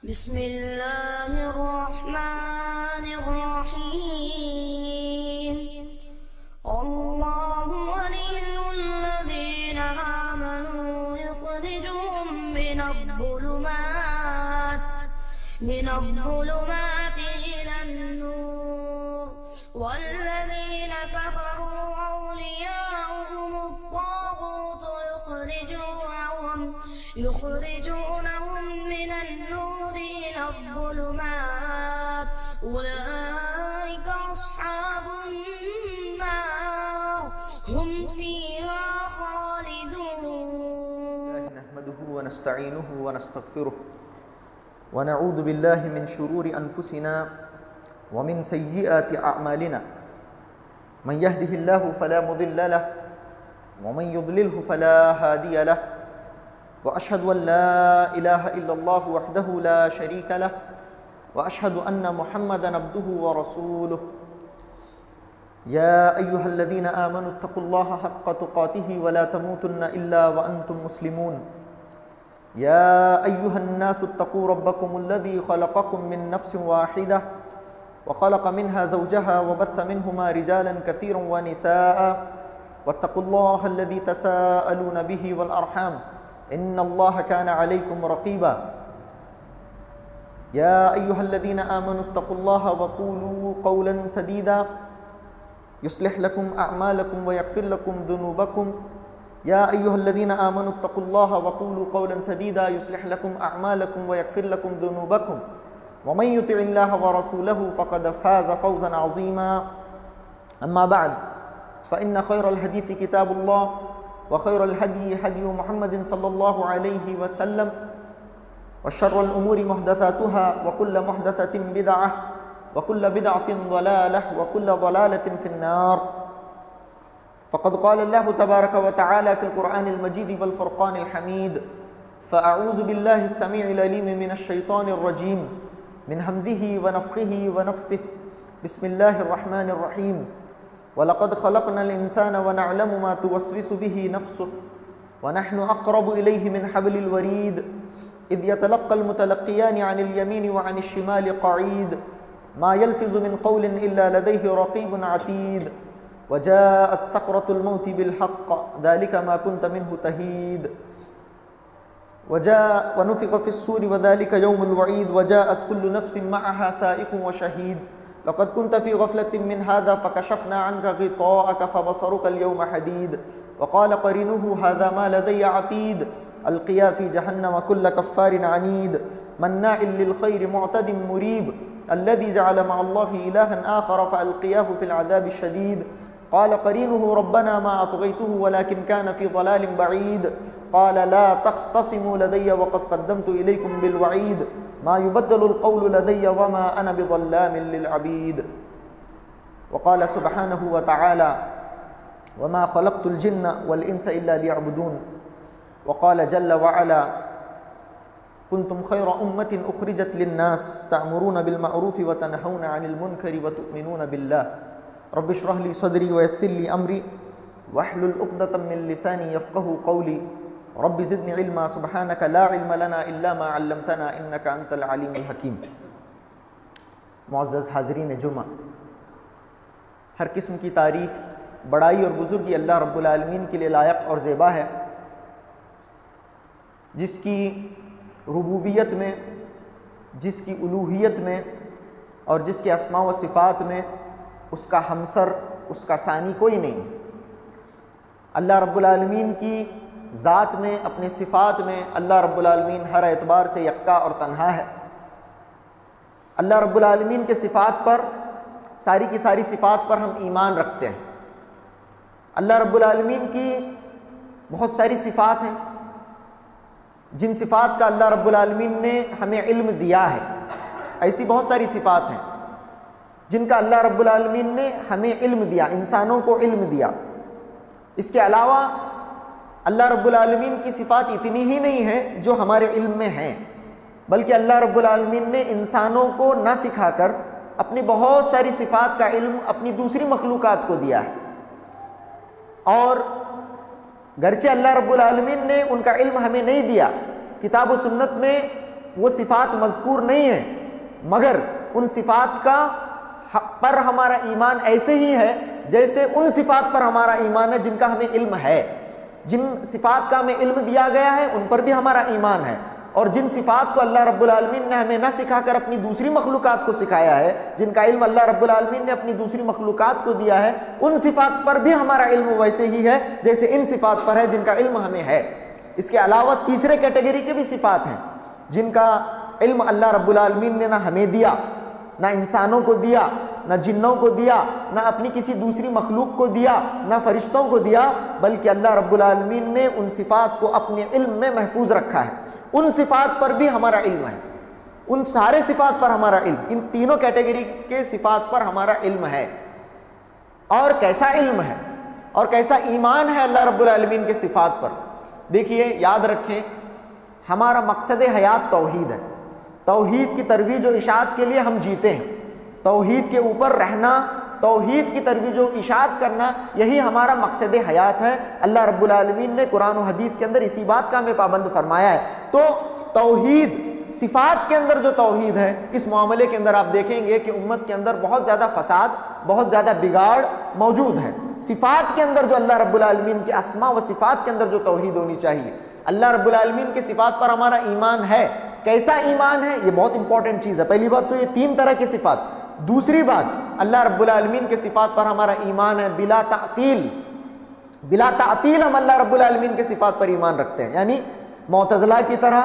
بسم الله الرحمن الرحيم. الله ولي الذين آمنوا يخرجهم من الظلمات إلى النور والذين كفروا أولياؤهم الطاغوت يخرجونهم من النور إلى الظلمات أولئك أصحاب النار هم فيها خالدون. نحمده ونستعينه ونستغفره ونعوذ بالله من شرور أنفسنا ومن سيئات أعمالنا من يهده الله فلا مضل له ومن يضلله فلا هادي له وأشهد أن لا إله إلا الله وحده لا شريك له وأشهد أن محمدا عبده ورسوله. يا أيها الذين آمنوا اتقوا الله حق تقاته ولا تموتن إلا وأنتم مسلمون. يا أيها الناس اتقوا ربكم الذي خلقكم من نفس واحدة وخلق منها زوجها وبث منهما رجالا كثيرا ونساء واتقوا الله الذي تساءلون به والأرحام إن الله كان عليكم رقيبا. يا أيها الذين آمنوا اتقوا الله وقولوا قولا سديدا يصلح لكم أعمالكم ويغفر لكم ذنوبكم. يا أيها الذين آمنوا اتقوا الله وقولوا قولا سديدا يصلح لكم أعمالكم ويغفر لكم ذنوبكم ومن يطع الله ورسوله فقد فاز فوزا عظيما. أما بعد فإن خير الحديث كتاب الله وخير الهدي هدي محمد صلى الله عليه وسلم وشر الأمور محدثاتها وكل محدثة بدعة وكل بدعة ضلالة وكل ضلالة في النار. فقد قال الله تبارك وتعالى في القرآن المجيد والفرقان الحميد: فأعوذ بالله السميع العليم من الشيطان الرجيم من همزه ونفخه ونفثه. بسم الله الرحمن الرحيم. وَلَقَدْ خَلَقْنَا الْإِنسَانَ وَنَعْلَمُ مَا تُوَسْوِسُ بِهِ نَفْسُهُ وَنَحْنُ أَقْرَبُ إِلَيْهِ مِنْ حَبْلِ الْوَرِيدِ إِذْ يَتَلَقَّى الْمُتَلَقِّيَانِ عَنِ الْيَمِينِ وَعَنِ الشِّمَالِ قَعِيدٌ مَا يَلْفِظُ مِنْ قَوْلٍ إِلَّا لَدَيْهِ رَقِيبٌ عَتِيدٌ وَجَاءَتْ سَكْرَةُ الْمَوْتِ بِالْحَقِّ ذَلِكَ مَا كُنْتَ مِنْهُ تَحِيدُ وَنُفِخَ فِي الصُّورِ وَذَلِكَ يَوْمُ الْوَعِيدِ وَجَاءَتْ كُلُّ نَفْسٍ مَعَهَا سَائِقٌ وَشَهِيدٌ لقد كنت في غفلة من هذا فكشفنا عنك غطاءك فبصرك اليوم حديد وقال قرينه هذا ما لدي عتيد ألقيا في جهنم كل كفار عنيد مناع للخير معتد مريب الذي جعل مع الله إلها آخر فألقياه في العذاب الشديد قال قرينه ربنا ما أطغيته ولكن كان في ضلال بعيد قال لا تختصموا لدي وقد قدمت إليكم بالوعيد ما يبدل القول لدي وما أنا بظلام للعبيد. وقال سبحانه وتعالى وما خلقت الجن والإنس إلا ليعبدون. وقال جل وعلا كنتم خير أمة أخرجت للناس تأمرون بالمعروف وتنهون عن المنكر وتؤمنون بالله. رب اشرح لي صدري ويسر لي أمري واحلل عقدة من لساني يفقهوا قولي. رب زدنی علما سبحانک لا علم لنا الا ما علمتنا انک انت العلیم الحکیم. معزز حاضرین جمعہ، ہر قسم کی تعریف، بڑائی اور بزرگی اللہ رب العالمین کے لیے لائق اور زیبا ہے، جس کی ربوبیت میں، جس کی الوہیت میں اور جس کے اسماء و صفات میں اس کا ہمسر، اس کا ثانی کوئی نہیں۔ اللہ رب العالمین کی ذات میں، اپنی صفات میں اللہ رب العالمین ہر اعتبار سے یکا اور تنہا ہے۔ اللہ رب العالمین کے صفات پر، ساری کی ساری صفات پر ہم ایمان رکھتے ہیں۔ اللہ رب العالمین کی بہت ساری صفات ہیں جن صفات کا اللہ رب العالمین نے ہمیں علم دیا ہے۔ ایسی بہت ساری صفات ہیں جن کا اللہ رب العالمین نے ہمیں علم دیا، انسانوں کو علم دیا۔ اس کے علاوہ اللہ رب العالمین کی صفات اتنی ہی نہیں ہیں جو ہمارے علم میں ہیں، بلکہ اللہ رب العالمین نے انسانوں کو نہ سکھا کر اپنی بہت ساری صفات کا علم اپنی دوسری مخلوقات کو دیا ہے۔ اور گرچہ اللہ رب العالمین نے ان کا علم ہمیں نہیں دیا، کتاب و سنت میں وہ صفات مذکور نہیں ہیں، مگر ان صفات کا پر ہمارا ایمان ایسے ہی ہے جیسے ان صفات پر ہمارا ایمان ہے جن کا ہمیں علم ہے۔ جن صفات کا ہمیں علم دیا گیا ہے ان پر بھی ہمارا ایمان ہے، اور جن صفات کو اللہ رب العالمین نے ہمیں نہ سکھا کر اپنی دوسری مخلوقات کو سکھایا ہے، جن کا علم اللہ رب العالمین نے اپنی دوسری مخلوقات کو دیا ہے، ان صفات پر بھی ہمارا علم ویسے ہی ہے جیسے ان صفات پر ہے جن کا علم ہمیں ہے۔ اس کے علاوہ تیسرے کیٹیگری کے بھی صفات ہیں جن کا علم اللہ رب العالمین نے نہ ہمیں دیا، نہ انسانوں کو دیا، نہ جنوں کو دیا، نہ اپنی کسی دوسری مخلوق کو دیا، نہ فرشتوں کو دیا، بلکہ اللہ رب العالمین نے ان صفات کو اپنے علم میں محفوظ رکھا ہے۔ ان صفات پر بھی ہمارا علم ہے، ان سارے صفات پر ہمارا علم، ان تینوں کیٹیگری کے صفات پر ہمارا علم ہے۔ اور کیسا علم ہے اور کیسا ایمان ہے اللہ رب العالمین کے صفات پر؟ دیکھیے، یاد رکھیں، ہمارا مقصد حیات توحید ہے۔ توحید کی ترویج و اشاعت کے لیے ہم جیتے ہیں، توحید کے اوپر رہنا، توحید کی ترویج و اشاعت کرنا، یہی ہمارا مقصد حیات ہے۔ اللہ رب العالمین نے قرآن و حدیث کے اندر اسی بات کا ہمیں پابند فرمایا ہے۔ تو توحید، صفات کے اندر جو توحید ہے، اس معاملے کے اندر آپ دیکھیں گے کہ امت کے اندر بہت زیادہ فساد، بہت زیادہ بگاڑ موجود ہے۔ صفات کے اندر جو اللہ رب العالمین کے اسماء و صفات کے اندر جو توحید ہونی چاہیے، اللہ رب العالمین کے صفات پر ہمارا ایمان ہے۔ کیسا ایمان ہے؟ یہ بہت امپورٹنٹ چیز ہے۔ پہلی بات تو یہ تین طرح کی صفات۔ دوسری بات، اللہ رب العالمین کے صفات پر ہمارا ایمان ہے بلا تعطیل۔ بلا تعطیل ہم اللہ رب العالمین کے صفات پر ایمان رکھتے ہیں، یعنی معتزلہ کی طرح،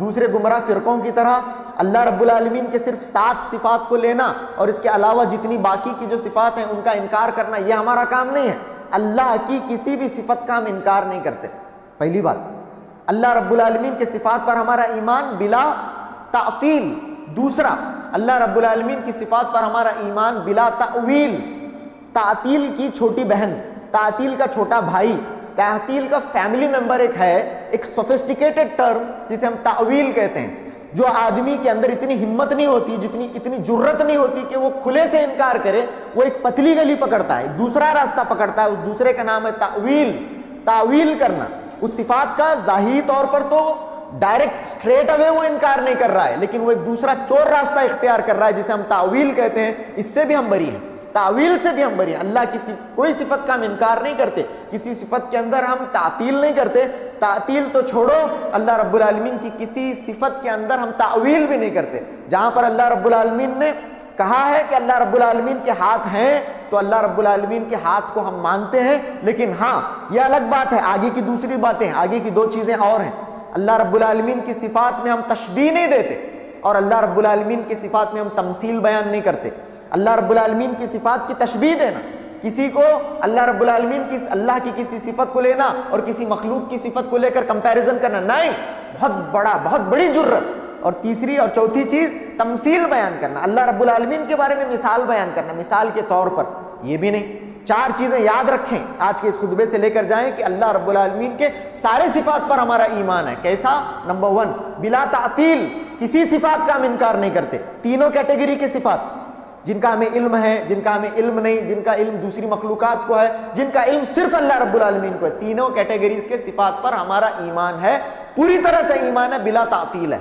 دوسرے گمراہ فرقوں کی طرح اللہ رب العالمین کے صرف 7 صفات کو لینا اور اس کے علاوہ جتنی باقی کی جو صفات ہیں ان کا انکار کرنا، یہ ہمارا کام نہیں ہے۔ اللہ کی کسی بھی صفت کا ہم انکار نہیں کرتے، پہلی بات۔ اللہ رب العالمین کے صفات پر ہمارا ایمان بلا تعطیل۔ دوسرا، اللہ رب العالمین کی صفات پر ہمارا ایمان بلا تعویل۔ تعطیل کی چھوٹی بہن، تعطیل کا چھوٹا بھائی، تعطیل کا فیملی ممبر ایک ہے، ایک سوفسٹیکیٹڈ ٹرم جسے ہم تعویل کہتے ہیں۔ جو آدمی کے اندر اتنی ہمت نہیں ہوتی، اتنی جرت نہیں ہوتی کہ وہ کھلے سے انکار کرے، وہ ایک پتلی گلی پکڑتا ہے، دوسرا راستہ پکڑتا ہے، اس دوسرے کا نام ہے تعویل۔ تعویل کرنا، اس صفات کا ظاہری طور پر تو ڈائریکٹ اسٹریٹ اوے وہ انکار نہیں کر رہا ہے، لیکن وہ ایک دوسرا چور راستہ اختیار کر رہا ہے جسے ہم تعویل کہتے ہیں۔ اس سے بھی ہم بری ہیں، تعویل سے بھی ہم بری ہیں۔ اللہ کی کوئی صفت کا ہم انکار نہیں کرتے، کسی صفت کے اندر ہم تعطیل نہیں کرتے۔ تعطیل تو چھوڑو، اللہ رب العالمین کی کسی صفت کے اندر ہم تعویل بھی نہیں کرتے۔ جہاں پر اللہ رب العالمین نے کہا ہے کہ اللہ رب العالمین کے ہاتھ ہیں، تو اللہ رب العالمین کے ہاتھ کو ہم مانتے ہیں، لیکن ہاں یہ الگ بات ہے، آگے کی دوسری باتیں، آگے کی 2 چیزیں اور ہیں۔ اللہ رب العالمین کی صفات میں ہم تشبیہ نہیں دیتے، اور اللہ رب العالمین کی صفات میں ہم تمثیل بیان نہیں کرتے۔ اللہ رب العالمین کی صفات کی تشبیہ دینا، کسی کو اللہ رب العالمین کی، اللہ کی کسی صفت کو لینا اور کسی مخلوق کی صفت کو لے کر کمپیریزن کرنا، نہیں، بہت بڑی جرت۔ اور تیسری اور چوتھی چیز، تمثیل بیان کرنا، اللہ رب العالمین کے بارے میں مثال بیان کرنا، مثال کے طور پر، یہ بھی نہیں۔ 4 چیزیں یاد رکھیں، آج کے اس خطبے سے لے کر جائیں کہ اللہ رب العالمین کے سارے صفات پر ہمارا ایمان ہے۔ کیسا؟ نمبر 1، بلا تعطیل، کسی صفات کا ہم انکار نہیں کرتے۔ تینوں کیٹیگری کے صفات، جن کا ہمیں علم ہے، جن کا ہمیں علم نہیں، جن کا علم دوسری مخلوقات کو ہے، جن کا علم صرف اللہ رب العالمین کو ہے، تینوں کیٹیگریز کے صفات پر ہمارا ایمان ہے، پوری طرح سے ایمان ہے، بلا تعطیل ہے،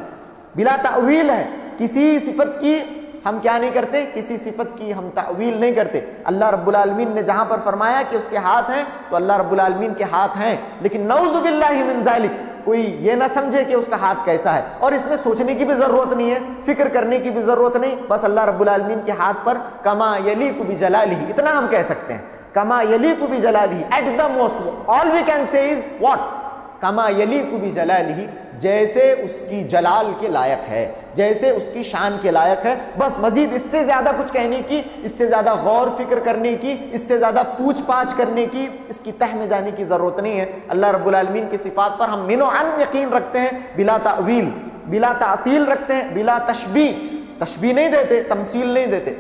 بلا تعویل ہے۔ کسی صفت کی ہم کیا نہیں کرتے؟ کسی صفت کی ہم تعویل نہیں کرتے۔ اللہ رب العالمین نے جہاں پر فرمایا کہ اس کے ہاتھ ہیں، تو اللہ رب العالمین کے ہاتھ ہیں، لیکن نعوذ باللہ من ذالک، کوئی یہ نہ سمجھے کہ اس کا ہاتھ کیسا ہے، اور اس میں سوچنے کی بھی ضرورت نہیں ہے، فکر کرنے کی بھی ضرورت نہیں۔ بس اللہ رب العالمین کے ہاتھ پر کما یلیق بجلالہ، اتنا ہم کہہ سکتے ہیں، کما یلیق بجلالہ، at the most, all we can say is what, کما یلیق بجلالہ، جیسے اس کی جلال کے لائق ہے، جیسے اس کی شان کے لائق ہے۔ بس مزید اس سے زیادہ کچھ کہنے کی، اس سے زیادہ غور فکر کرنے کی، اس سے زیادہ پوچھ پاچھ کرنے کی، اس کی تہ میں جانے کی ضرورت نہیں ہے۔ اللہ رب العالمین کی صفات پر ہم من و عن یقین رکھتے ہیں، بلا تعویل، بلا تعطیل رکھتے ہیں، بلا تشبیہ، تشبیہ نہیں دیتے، تمثیل نہیں دیتے۔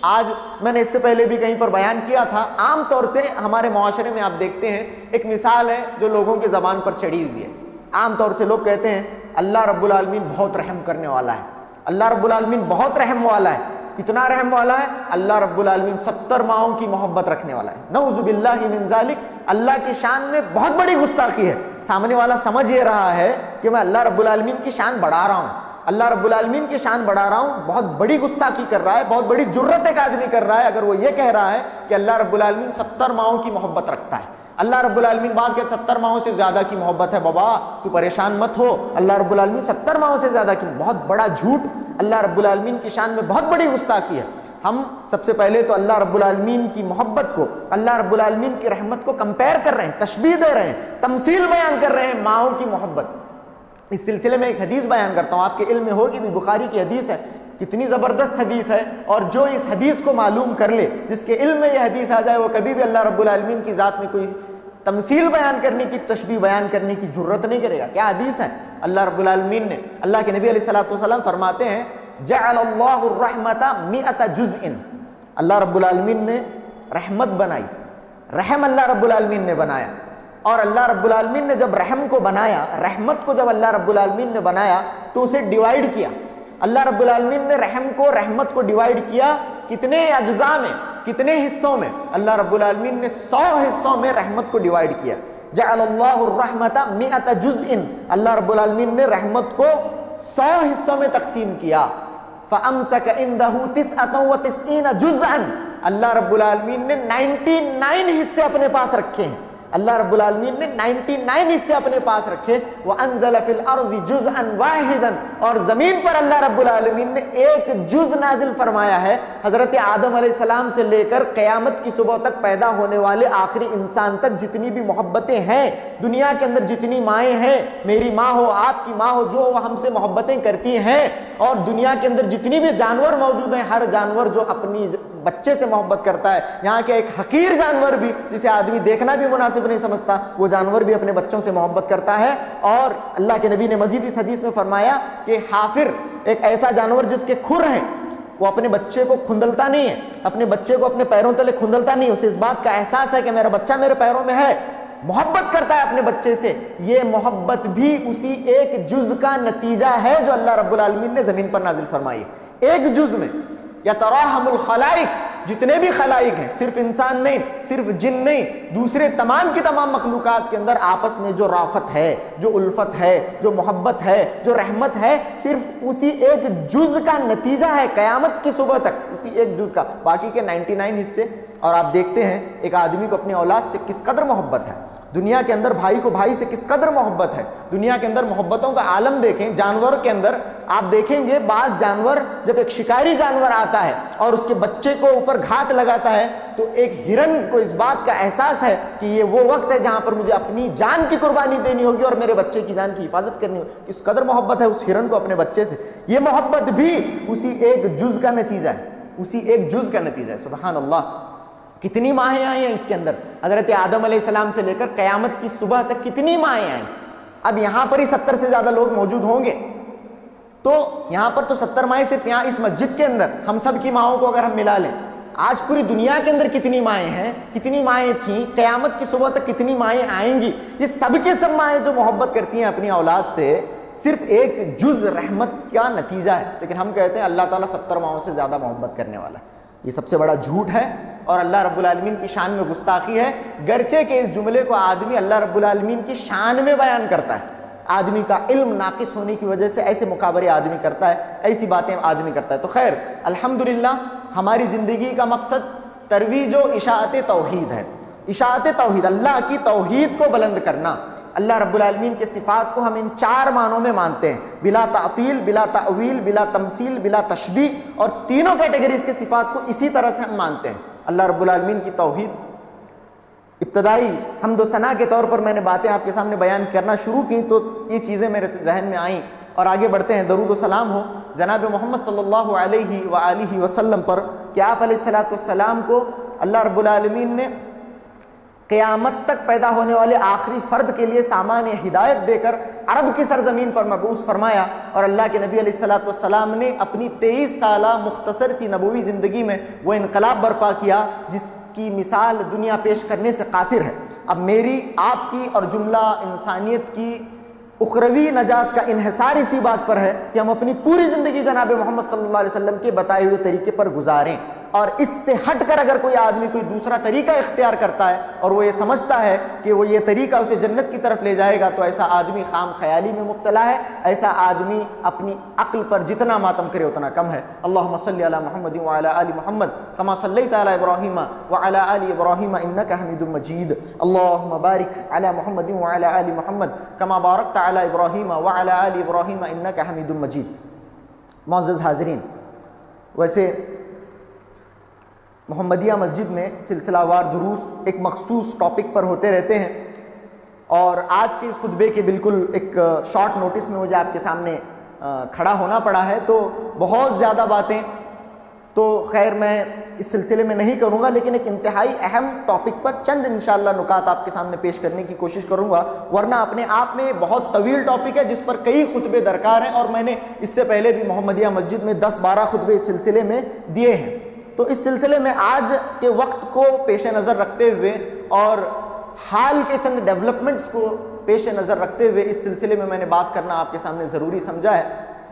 آج میں نے اس سے پہلے بھی کہیں پر بیان کیا تھا، عام طور سے ہمارے معاشرے میں آپ دیکھتے ہیں ایک مثال ہے جو لوگوں کی زبان پر چڑھی ہوئی ہے۔ عام طور سے لوگ کہتے ہیں اللہ رب العالمین بہت رحم کرنے والا ہے، اللہ رب العالمین بہت رحم والا ہے۔ کتنا رحم والا ہے؟ اللہ رب العالمین 70 ماؤں کی محبت رکھنے والا ہے۔ نعوذ باللہ من ذالک، اللہ کی شان میں بہت بڑی گستاخی ہے۔ سامنے والا سمجھ یہ رہا ہے کہ میں اللہ رب العالمین کی شان بڑھا رہا ہوں، اللہ رب العالمین کی شان بڑھا رہا ہوں، بہت بڑی گستاخی کر رہا ہے، بہت بڑی جرت ایک آدمی کر رہا ہے اگر وہ یہ کہہ رہا ہے کہ اللہ رب العالمین 70 ماہوں کی محبت رکھتا ہے۔ اللہ رب العالمین بعض کہتے 70 ماہوں سے زیادہ کی محبت ہے، بابا تو پریشان مت ہو، اللہ رب العالمین 70 ماہوں سے زیادہ کی، بہت بڑا جھوٹ، اللہ رب العالمین کی شان میں بہت بڑی گستاخی ہے۔ ہم سب سے پہلے تو اللہ رب العالمین کی محبت کو، اللہ رب العالمین کی رحمت کو کمپیئر کر رہے ہیں، تشبیہ دے رہے ہیں، تمثیل بیان کر رہے ہیں ماؤں کی محبت۔ اس سلسلے میں ایک حدیث بیان کرتا ہوں، آپ کے علم میں ہوگی بھی، بخاری کی حدیث ہے، کتنی زبردست حدیث ہے، اور جو اس حدیث کو معلوم کر لے، جس کے علم میں یہ حدیث آ جائے، وہ کبھی بھی اللہ رب العالمین کی ذات میں کوئی تمثیل بیان کرنے کی، تشبیہ بیان کرنے کی جرت نہیں کرے گا۔ کیا حدیث ہے؟ اللہ رب العالمین نے، اللہ کے نبی علیہ الصلوۃ والسلام فرماتے ہیں جعل اللہ الرحمۃ 100 جزء، اللہ رب العالمین نے رحمت بنائی، رحم اللہ رب العالمین نے بنایا، اور اللہ رب العالمین نے جب رحم کو بنایا، رحمت کو جب اللہ رب العالمین نے بنایا تو اسے ڈیوائیڈ کیا۔ اللہ رب العالمین نے رحم کو، رحمت کو ڈیوائیڈ کیا کتنے اجزاء میں، کتنے حصوں میں؟ اللہ رب العالمین نے 100 حصوں میں رحمت کو ڈیوائیڈ کیا۔ جعل اللہ الرحمۃ 100 جزء، اللہ رب العالمین نے رحمت کو 100 حصوں میں تقسیم کیا۔ فَأَمْسَكَ عِنْدَهُ 99 جُزْءً، اللہ رب العالمین نے 99 حصے اپنے پاس رکھے ہیں، اللہ رب العالمین نے 99 حصے اپنے پاس رکھے۔ وَأَنزَلَ فِي الْأَرْضِ جُزْءًا وَاحِدًا، اور زمین پر اللہ رب العالمین نے ایک جز نازل فرمایا ہے۔ حضرت آدم علیہ السلام سے لے کر قیامت کی صبح تک پیدا ہونے والے آخری انسان تک جتنی بھی محبتیں ہیں دنیا کے اندر، جتنی مائیں ہیں، میری ماں ہو، آپ کی ماں ہو، جو وہ ہم سے محبتیں کرتی ہیں، اور دنیا کے اندر جتنی بھی جانور موجود ہیں، ہر جانور جو اپنی بچے سے محبت کرتا ہے، یہاں کے ایک حقیر جانور بھی جسے آدمی دیکھنا بھی مناسب نہیں سمجھتا، وہ جانور بھی اپنے بچوں سے محبت کرتا ہے۔ اور اللہ کے نبی نے مزید اس حدیث میں فرمایا کہ حافر، ایک ایسا جانور جس کے کھر ہیں، وہ اپنے بچے کو کھندلتا نہیں ہے، اپنے بچے کو اپنے پیروں تلے کھندلتا نہیں، اسے اس بات کا احساس ہے کہ میرا بچہ میرے پیروں میں ہے، محبت کرتا ہے اپنے بچے سے۔ یہ محبت بھی اسی ایک جز کا نتیجہ ہے جو اللہ رب العالمین نے زمین پر نازل فرمائی، ایک جز میں۔ یتراحم الخلائق، جتنے بھی خلائق ہیں، صرف انسان نہیں، صرف جن نہیں، دوسرے تمام کی تمام مخلوقات کے اندر آپس میں جو رافت ہے، جو الفت ہے، جو محبت ہے، جو رحمت ہے، صرف اسی ایک جز کا نتیجہ ہے قیامت کی صبح تک، اسی ایک جز کا، باقی کے 99 حصے۔ اور آپ دیکھتے ہیں ایک آدمی کو اپنی اولاد سے کس قدر محبت ہے، دنیا کے اندر بھائی کو بھائی سے کس قدر محبت ہے، دنیا کے اندر محبتوں کا عالم دیکھیں۔ جانور کے اندر آپ دیکھیں گے بعض جانور، جب ایک شکاری جانور آتا ہے اور اس کے بچے کو اوپر گھات لگاتا ہے تو ایک ہرن کو اس بات کا احساس ہے کہ یہ وہ وقت ہے جہاں پر مجھے اپنی جان کی قربانی دینی ہوگی اور میرے بچے کی جان کی حفاظت کرنی ہوگی۔ کس قدر محبت ہے اس ہرن کو اپنے بچے سے۔ یہ محبت بھی اسی ایک جز کا نتیجہ ہے، اسی ایک جز کا نتیجہ ہے۔ سبحان اللہ، کتنی ماہیں آئی ہیں اس کے اندر، حضرت آدم علیہ السلام سے لے کر قیامت کی صبح تک کتنی ماہیں آئیں۔ اب یہاں پر ہی 70 سے زیادہ لوگ موجود ہوں گے، تو یہاں پر تو 70 مائیں صرف یہاں اس مسجد کے اندر، ہم سب کی ماؤں کو اگر ہم ملا لیں، آج پوری دنیا کے اندر کتنی مائیں ہیں، کتنی مائیں تھیں، قیامت کی صبح تک کتنی مائیں آئیں گی۔ یہ سب کے سب مائیں جو محبت کرتی ہیں اپنی اولاد سے، صرف ایک جز رحمت کا نتیجہ ہے، لیکن ہم کہتے ہیں اللہ تعالیٰ 70 ماؤں سے زیادہ محبت کرنے والا ہے۔ یہ سب سے بڑا جھوٹ ہے اور اللہ رب العالمین کی شان میں گستاخی ہے، گرچہ کہ اس جملے کو آدمی اللہ رب العالمین کی شان میں بیان کرتا ہے۔ آدمی کا علم ناقص ہونے کی وجہ سے ایسے مقابرے آدمی کرتا ہے، ایسی باتیں آدمی کرتا ہے۔ تو خیر الحمدللہ ہماری زندگی کا مقصد ترویج و اشاعت توحید ہے، اشاعت توحید، اللہ کی توحید کو بلند کرنا۔ اللہ رب العالمین کے صفات کو ہم ان 4 معنوں میں مانتے ہیں، بلا تعطیل، بلا تأویل، بلا تمثیل، بلا تشبیہ، اور تینوں کیٹیگریز کے صفات کو اسی طرح سے ہم مانتے ہیں۔ اللہ رب العالمین کی توحید، ابتدائی حمد و ثنا کے طور پر میں نے باتیں آپ کے سامنے بیان کرنا شروع کی تو یہ چیزیں میرے ذہن میں آئیں، اور آگے بڑھتے ہیں۔ درود و سلام ہو جناب محمد صلی اللہ علیہ وآلہ وسلم پر کہ آپ علیہ السلام کو اللہ رب العالمین نے قیامت تک پیدا ہونے والے آخری فرد کے لیے سامان ہدایت دے کر عرب کی سرزمین پر مبعوث فرمایا، اور اللہ کے نبی علیہ السلام نے اپنی 23 سالہ مختصر سی نبوی زندگی میں وہ انقلاب برپا کیا جس کی مثال دنیا پیش کرنے سے قاصر ہے۔ اب میری، آپ کی اور جملہ انسانیت کی اخروی نجات کا انحصار اسی بات پر ہے کہ ہم اپنی پوری زندگی جناب محمد صلی اللہ علیہ وسلم کے بتائے ہوئے طریقے پر گزاریں، اور اس سے ہٹ کر اگر کوئی آدمی کوئی دوسرا طریقہ اختیار کرتا ہے اور وہ یہ سمجھتا ہے کہ وہ یہ طریقہ اسے جنت کی طرف لے جائے گا تو ایسا آدمی خام خیالی میں مبتلا ہے، ایسا آدمی اپنی عقل پر جتنا ماتم کرے اتنا کم ہے۔ اللہم صلی علی محمد وعلی آل محمد کما صلیت علی ابراہیم وعلی آل ابراہیم انک حمید مجید، اللہم بارک علی محمد وعلی آل محمد کما بارکت علی ابراہیم وعلی آل ابراہیم انک حمید مجید۔ معزز حاضرین، ویسے محمدیہ مسجد میں سلسلہ وار دروس ایک مخصوص ٹاپک پر ہوتے رہتے ہیں، اور آج کے اس خطبے کے بالکل ایک شارٹ نوٹس میں مجھے آپ کے سامنے کھڑا ہونا پڑا ہے، تو بہت زیادہ باتیں تو خیر میں اس سلسلے میں نہیں کروں گا، لیکن ایک انتہائی اہم ٹاپک پر چند انشاءاللہ نکات آپ کے سامنے پیش کرنے کی کوشش کروں گا، ورنہ اپنے آپ میں بہت طویل ٹاپک ہے جس پر کئی خطبے درکار ہیں، اور میں نے اس سے پہلے بھی محمدیہ مسجد میں 10-12 خطبے اس سلسلے میں دیے ہیں۔ تو اس سلسلے میں آج کے وقت کو پیش نظر رکھتے ہوئے اور حال کے چند ڈیولپمنٹس کو پیش نظر رکھتے ہوئے اس سلسلے میں نے بات کرنا آپ کے سامنے ضروری سمجھا ہے۔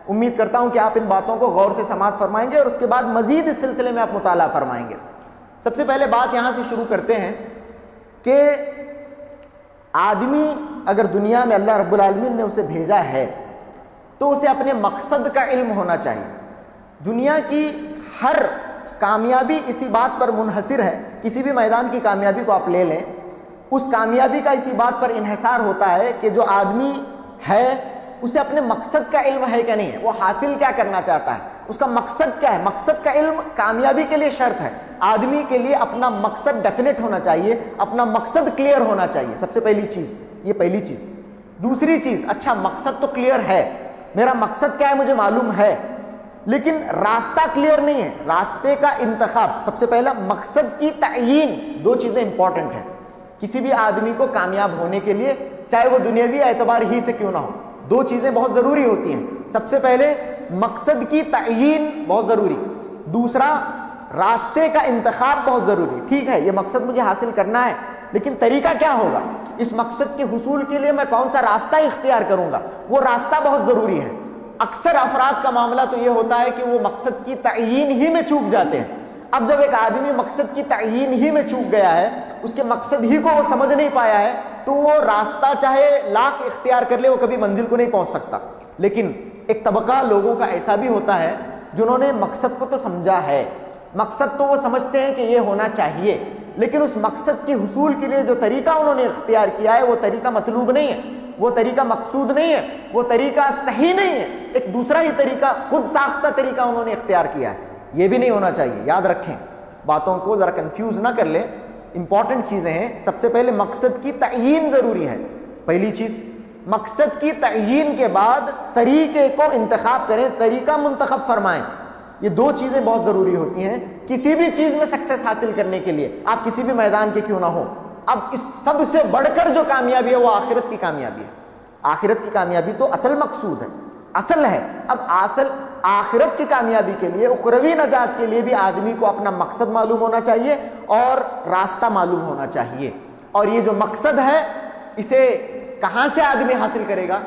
امید کرتا ہوں کہ آپ ان باتوں کو غور سے سماعت فرمائیں گے اور اس کے بعد مزید اس سلسلے میں آپ مطالعہ فرمائیں گے۔ سب سے پہلے بات یہاں سے شروع کرتے ہیں کہ آدمی اگر دنیا میں اللہ رب العالمین نے اسے بھیجا ہے تو اسے اپنے مقصد کا علم ہونا چاہیے۔ دنیا کی ہر کامیابی اسی بات پر منحصر ہے، کسی بھی میدان کی کامیابی کو آپ لے لیں، اس کامیابی کا اسی بات پر انحصار ہوتا ہے کہ جو آدمی ہے اسے اپنے مقصد کا علم ہے کہ نہیں ہے، وہ حاصل کیا کرنا چاہتا ہے، اس کا مقصد کیا ہے۔ مقصد کا علم کامیابی کے لیے شرط ہے، آدمی کے لیے اپنا مقصد ڈیفینٹ ہونا چاہیے، اپنا مقصد کلیئر ہونا چاہیے، سب سے پہلی چیز، یہ پہلی چیز۔ دوسری چیز، اچھا مقصد تو کلیئر ہے، میرا مقصد کیا ہے مجھے معلوم ہے، لیکن راستہ کلیئر نہیں ہے، راستے کا انتخاب۔ سب سے پہلا مقصد کی تعیین، دو چیزیں امپورٹنٹ ہیں کسی بھی آدمی کو کامیاب ہونے کے لیے، چاہے وہ دنیاوی اعتبار ہی سے کیوں نہ ہو، دو چیزیں بہت ضروری ہوتی ہیں۔ سب سے پہلے مقصد کی تعیین بہت ضروری، دوسرا راستے کا انتخاب بہت ضروری۔ ٹھیک ہے، یہ مقصد مجھے حاصل کرنا ہے، لیکن طریقہ کیا ہوگا، اس مقصد کے حصول کے لیے میں کون سا راستہ اختیار کروں گا، وہ راستہ بہت ضروری ہے۔ اکثر افراد کا معاملہ تو یہ ہوتا ہے کہ وہ مقصد کی تعیین ہی میں چوک جاتے ہیں۔ اب جب ایک آدمی مقصد کی تعیین ہی میں چوک گیا ہے، اس کے مقصد ہی کو وہ سمجھ نہیں پایا ہے، تو وہ راستہ چاہے لاکھ اختیار کر لے وہ کبھی منزل کو نہیں پہنچ سکتا۔ لیکن ایک طبقہ لوگوں کا ایسا بھی ہوتا ہے جنہوں نے مقصد کو تو سمجھا ہے، مقصد تو وہ سمجھتے ہیں کہ یہ ہونا چاہیے، لیکن اس مقصد کے حصول کے لیے جو طریقہ انہوں نے اختیار کیا ہے وہ طریقہ مطلوب نہیں ہے، وہ طریقہ مقصود نہیں ہے، وہ طریقہ صحیح نہیں ہے، ایک دوسرا ہی طریقہ، خود ساختہ طریقہ انہوں نے اختیار کیا ہے۔ یہ بھی نہیں ہونا چاہیے، یاد رکھیں، باتوں کو ذرا کنفیوز نہ کر لیں، امپورٹنٹ چیزیں ہیں۔ سب سے پہلے مقصد کی تعیین ضروری ہے، پہلی چیز۔ مقصد کی تعیین کے بعد طریقے کو انتخاب کریں، طریقہ منتخب فرمائیں، یہ دو چیزیں بہت ضروری ہوتی ہیں کسی بھی چیز میں سکسیس حاصل کرنے کے لیے، آپ کسی بھی میدان کے کیوں نہ ہو۔ اب اس سب سے بڑھ کر جو کامیابی ہے وہ آخرت کی کامیابی ہے۔ آخرت کی کامیابی تو اصل مقصود ہے، اصل ہے۔ اب اصل آخرت کی کامیابی کے لیے، اخروی نجات کے لیے بھی آدمی کو اپنا مقصد معلوم ہونا چاہیے اور راستہ معلوم ہونا چاہیے۔ اور یہ جو مقصد ہے اسے کہاں سے آدمی حاصل کرے گا؟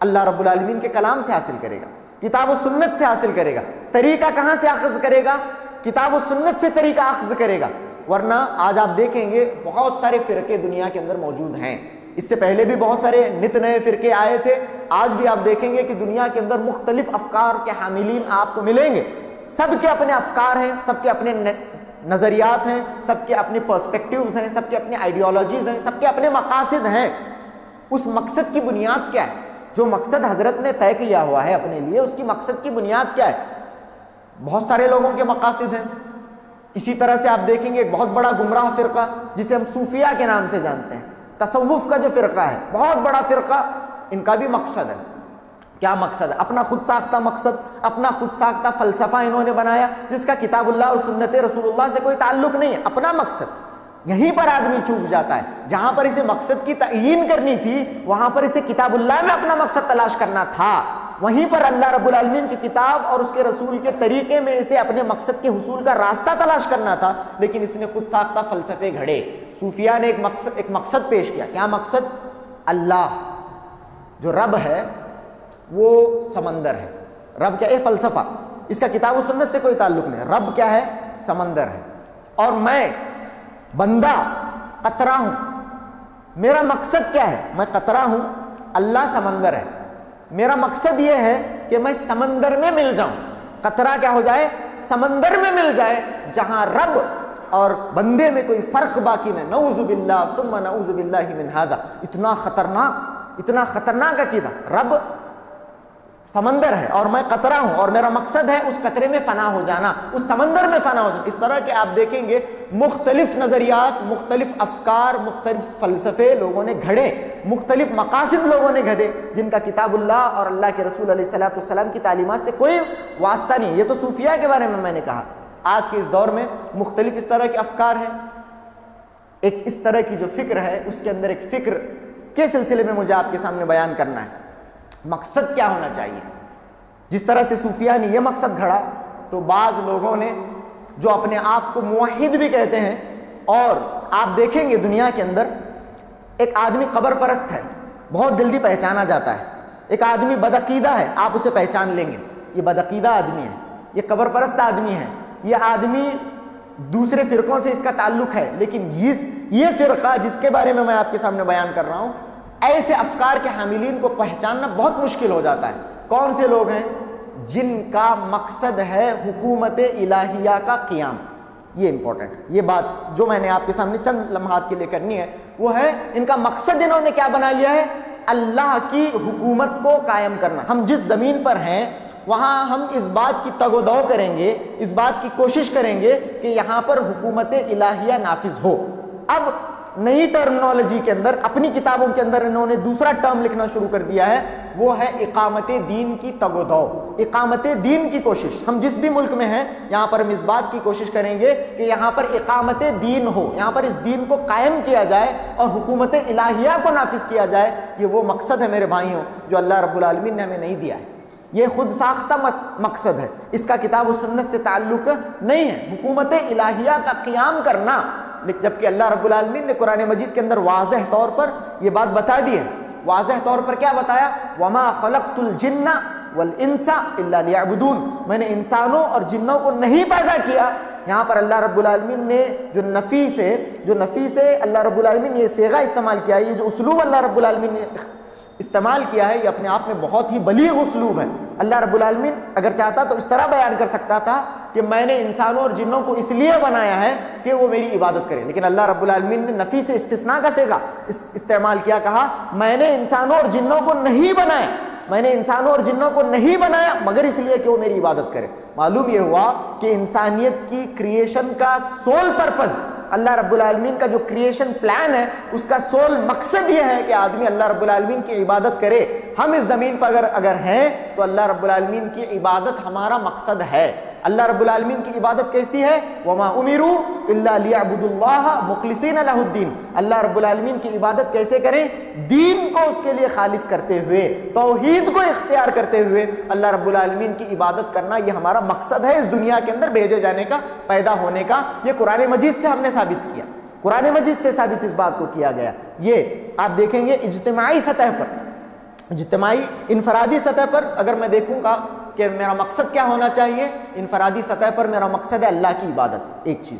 اللہ رب العالمین کے کلام سے حاصل کرے گا، کتاب و سنت سے حاصل کرے گا۔ طریقہ کہاں سے اخذ کرے گا؟ کتاب و سنت سے طریقہ اخذ کرے گا، ورنہ آج آپ دیکھیں گے بہت سارے فرقے دنیا کے اندر موجود ہیں، اس سے پہلے بھی بہت سارے نت نئے فرقے آئے تھے، آج بھی آپ دیکھیں گے کہ دنیا کے اندر مختلف افکار کے حاملین آپ کو ملیں گے، سب کے اپنے افکار ہیں، سب کے اپنے نظریات ہیں، سب کے اپنے پرسپیکٹیوز ہیں، سب کے اپنے آئیڈیالوجیز ہیں، سب کے اپنے مقاصد ہیں۔ اس مقصد کی بنیاد کیا ہے؟ جو مقصد حضرت نے طے کیا ہوا ہے اپنے لیے، اس کی مقصد کی بنیاد کیا ہے؟ بہت سارے لوگوں کے مقاصد ہیں۔ اسی طرح سے آپ دیکھیں گے ایک بہت بڑا گمراہ فرقہ جسے ہم صوفیہ کے نام سے جانتے ہیں، تصوف کا جو فرقہ ہے، بہت بڑا فرقہ، ان کا بھی مقصد ہے۔ کیا مقصد ہے؟ اپنا خود ساختہ مقصد، اپنا خود ساختہ فلسفہ انہوں نے بنایا جس کا کتاب اللہ اور سنت رسول اللہ سے کوئی تعلق نہیں ہے، اپنا مقصد۔ یہیں پر آدمی چوک جاتا ہے، جہاں پر اسے مقصد کی تعیین کرنی تھی وہاں پر اسے کتاب اللہ میں اپنا مقصد تلاش کرنا تھا، وہیں پر اللہ رب العالمین کی کتاب اور اس کے رسول کے طریقے میں اسے اپنے مقصد کے حصول کا راستہ تلاش کرنا تھا، لیکن اس نے خود ساختہ فلسفے گھڑے۔ صوفیہ نے ایک مقصد پیش کیا، کیا مقصد؟ اللہ جو رب ہے وہ سمندر ہے، رب کیا ہے؟ فلسفہ، اس کا کتاب و سنت سے کوئی تعلق نہیں۔ رب کیا ہے؟ سمندر ہے اور میں بندہ قطرہ ہوں. میرا مقصد کیا ہے؟ میں قطرہ ہوں، اللہ سمندر ہے. میرا مقصد یہ ہے کہ میں سمندر میں مل جاؤں. قطرہ کیا ہو جائے؟ سمندر میں مل جائے جہاں رب اور بندے میں کوئی فرق باقی نہیں. نعوذ باللہ ثم نعوذ باللہ من ھذا. اتنا خطرناک عقیدہ. رب سمندر ہے اور میں قطرہ ہوں اور میرا مقصد ہے اس قطرے میں فنا ہو جانا، اس سمندر میں فنا ہو جانا. اس طرح کہ آپ دیکھیں گے مختلف نظریات، مختلف افکار، مختلف فلسفے لوگوں نے گھڑے، مختلف مقاصد لوگوں نے گھڑے، جن کا کتاب اللہ اور اللہ کے رسول علیہ الصلوۃ والسلام کی تعلیمات سے کوئی واسطہ نہیں. یہ تو صوفیاء کے بارے میں نے کہا. آج کے اس دور میں مختلف اس طرح کے افکار ہیں. ایک اس طرح کی جو فکر ہے، اس کے اندر ایک فکر کے سلسلے میں مجھے آپ کے سامنے بیان کرنا ہے. مقصد کیا ہونا چاہیے؟ جس طرح سے صوفیاء نے یہ مقصد گھڑا، تو بعض لوگوں نے جو اپنے آپ کو موحد بھی کہتے ہیں، اور آپ دیکھیں گے دنیا کے اندر ایک آدمی قبر پرست ہے، بہت جلدی پہچانا جاتا ہے. ایک آدمی بدعقیدہ ہے، آپ اسے پہچان لیں گے، یہ بدعقیدہ آدمی ہے، یہ قبر پرست آدمی ہے، یہ آدمی دوسرے فرقوں سے اس کا تعلق ہے. لیکن یہ فرقہ جس کے بارے میں آپ کے سامنے بیان کر رہا ہوں، ایسے افکار کے حاملین کو پہچاننا بہت مشکل ہو جاتا ہے. کون سے لوگ ہیں؟ جن کا مقصد ہے حکومت الہیہ کا قیام. یہ امپورٹنٹ ہے. یہ بات جو میں نے آپ کے سامنے چند لمحات کے لیے کرنی ہے وہ ہے ان کا مقصد انہوں نے کیا بنا لیا ہے؟ اللہ کی حکومت کو قائم کرنا. ہم جس زمین پر ہیں وہاں ہم اس بات کی تگ و دو کریں گے، اس بات کی کوشش کریں گے کہ یہاں پر حکومت الہیہ نافذ ہو. اب نئی ٹرمنالوجی کے اندر، اپنی کتابوں کے اندر انہوں نے دوسرا ٹرم لکھنا شروع کر دیا ہے، وہ ہے اقامت دین کی تگ و دو، اقامت دین کی کوشش. ہم جس بھی ملک میں ہیں یہاں پر ہم اس بات کی کوشش کریں گے کہ یہاں پر اقامت دین ہو، یہاں پر اس دین کو قائم کیا جائے اور حکومت الہیہ کو نافذ کیا جائے. یہ وہ مقصد ہے میرے بھائیوں جو اللہ رب العالمین نے ہمیں نہیں دیا ہے. یہ خود ساختہ مقصد ہے، اس کا کتاب و سنت سے تعلق نہیں ہے. حکومت الہیہ کا قیام کرنا، جبکہ اللہ رب العالمین نے قرآن مجید کے اندر واضح طور پر یہ بات بتا دی ہے. واضح طور پر کیا بتایا؟ وَمَا خَلَقْتُ الْجِنَّ وَالْإِنسَ إِلَّا لِيَعْبُدُونَ. میں نے انسانوں اور جنوں کو نہیں پیدا کیا. یہاں پر اللہ رب العالمین نے جو نفی سے اللہ رب العالمین نے یہ صیغہ استعمال کیا ہے، یہ جو اسلوب اللہ رب العالمین نے استعمال کیا ہے، یہ اپنے آپ میں بہت ہی بلیغ اسلوب ہے. اللہ رب العالمین اگر چاہتا تو اس طرح بیان کر سکتا تھا کہ میں نے انسانوں اور جنوں کو اس لیے بنایا ہے کہ وہ میری عبادت کریں، لیکن اللہ رب العالمین نے نفی سے استثناء کا صیغہ استعمال کیا. کہا میں نے انسانوں اور جنوں کو نہیں بنایا، میں نے انسانوں اور جنوں کو نہیں بنایا مگر اس لیے کہ وہ میری عبادت کرے. معلوم یہ ہوا کہ انسانیت کی کریشن کا سول پرپز، اللہ رب العالمین کا جو کریشن پلان ہے اس کا سول مقصد یہ ہے کہ آدمی اللہ رب العالمین کی عبادت کرے. ہم اس زمین پر اگر ہیں تو اللہ رب العالمین کی عبادت ہمارا مقصد ہے. اللہ رب العالمین کی عبادت کیسی ہے؟ وما امروا الا ليعبدوا الله مخلصین له الدین. اللہ رب العالمین کی عبادت کیسے کریں؟ دین کو اس کے لیے خالص کرتے ہوئے، توحید کو اختیار کرتے ہوئے اللہ رب العالمین کی عبادت کرنا، یہ ہمارا مقصد ہے اس دنیا کے اندر بھیجے جانے کا، پیدا ہونے کا. یہ قرآن مجید سے ہم نے ثابت کیا، قرآن مجید سے ثابت اس بات کو کیا گیا. یہ آپ دیکھیں گے اجتماعی سطح پر، اجتماعی انفرادی سطح پر اگر میں دیکھوں گا کہ میرا مقصد کیا ہونا چاہیے، انفرادی سطح پر میرا مقصد ہے اللہ کی عبادت، ایک چیز.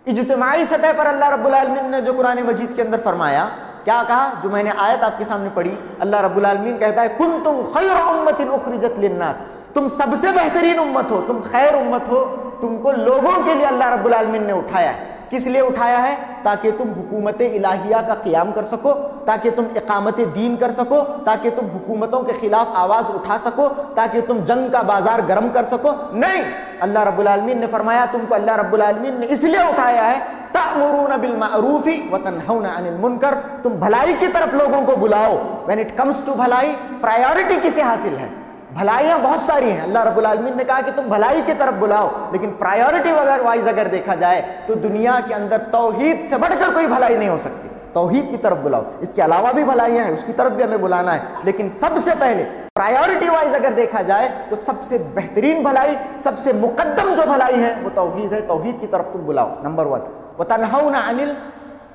اجتماعی سطح پر اللہ رب العالمین نے جو قرآن مجید کے اندر فرمایا، کیا کہا؟ جو میں نے آیت آپ کے سامنے پڑھی، اللہ رب العالمین کہتا ہے کنتم خیر امت اخرجت للناس. تم سب سے بہترین امت ہو، تم خیر امت ہو، تم کو لوگوں کے لیے اللہ رب العالمین نے اٹھایا ہے. کس لیے اٹھایا ہے؟ تاکہ تم حکومت الہیہ کا قیام کر سکو، تاکہ تم اقامت دین کر سکو، تاکہ تم حکومتوں کے خلاف آواز اٹھا سکو، تاکہ تم جنگ کا بازار گرم کر سکو. نہیں، اللہ رب العالمین نے فرمایا تم کو اللہ رب العالمین نے اس لیے اٹھایا ہے تأمرون بالمعروف وتنہون عن المنکر. تم بھلائی کی طرف لوگوں کو بلاؤ. when it comes to بھلائی، پرائیورٹی کسے حاصل ہے؟ بھلائیاں بہت ساری ہیں. اللہ رب العالمین نے کہا کہ تم بھلائی کی طرف بلاؤ، لیکن پرائیورٹی وائز اگر دیکھا جائے تو دنیا کے اندر توحید سے بڑھ کر کوئی بھلائی نہیں ہو سکتی. توحید کی طرف بلاؤ. اس کے علاوہ بھی بھلائیاں ہیں، اس کی طرف بھی ہمیں بلانا ہے، لیکن سب سے پہلے پرائیورٹی وائز اگر دیکھا جائے تو سب سے بہترین بھلائی، سب سے مقدم جو بھلائی ہے وہ توحید ہے. توحید کی طرف تم بلاؤ. نمبر 1. وتنہون عن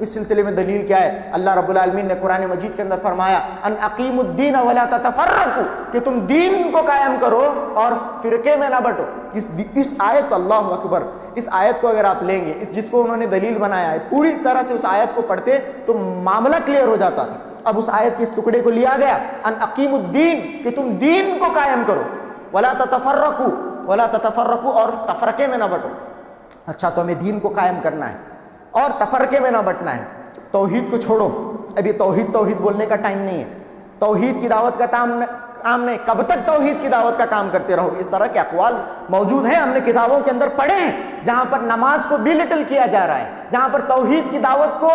اس سلسلے میں دلیل کیا ہے؟ اللہ رب العالمین نے قرآن مجید کے اندر فرمایا ان اقیموا الدین ولا تتفرقوا، کہ تم دین کو قائم کرو اور فرقے میں نہ بٹو۔ اس آیت کو، اللہ اکبر، اس آیت کو اگر آپ لیں گے، جس کو انہوں نے دلیل بنایا ہے، پوری طرح سے اس آیت کو پڑھتے تو معاملہ کلیئر ہو جاتا تھا۔ اب اس آیت کے اس ٹکڑے کو لیا گیا، ان اقیموا الدین، کہ تم دین کو قائم کرو، ولا تتفرقوا، اور تفرقے میں نہ بٹو۔ اچھا، تو ہمیں دین کو قائم کرنا ہے اور تفرقے میں نہ بٹنا ہے۔ توحید کو چھوڑو، ابھی توحید بولنے کا ٹائم نہیں ہے، توحید کی دعوت کا کام نہیں۔ کب تک توحید کی دعوت کا کام کرتے رہو؟ اس طرح کے اقوال موجود ہیں، ہم نے کتابوں کے اندر پڑھے ہیں، جہاں پر نماز کو بھی لٹل کیا جا رہا ہے، جہاں پر توحید کی دعوت کو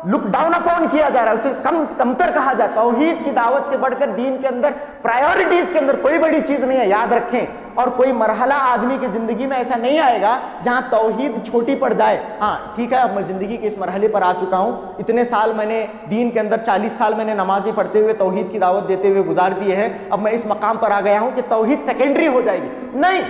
لک ڈاؤن اپون کیا جا رہا ہے، اسے کمتر کہا جاتا ہے۔ توحید کی دعوت سے بڑھ کر دین کے اندر پرائیورٹیز کے اندر کوئی بڑی چیز نہیں ہے، یاد رکھیں۔ اور کوئی مرحلہ آدمی کی زندگی میں ایسا نہیں آئے گا جہاں توحید چھوٹی پڑ جائے۔ ہاں ٹھیک ہے، اب میں زندگی کے اس مرحلے پر آ چکا ہوں، اتنے سال میں نے دین کے اندر، 40 سال میں نے نمازیں پڑھتے ہوئے توحید کی دعوت دیتے ہوئے گزار دیے ہیں، اب میں اس مقام پر آ گیا ہوں کہ توحید سیکنڈری ہو جائے گی۔ نہیں،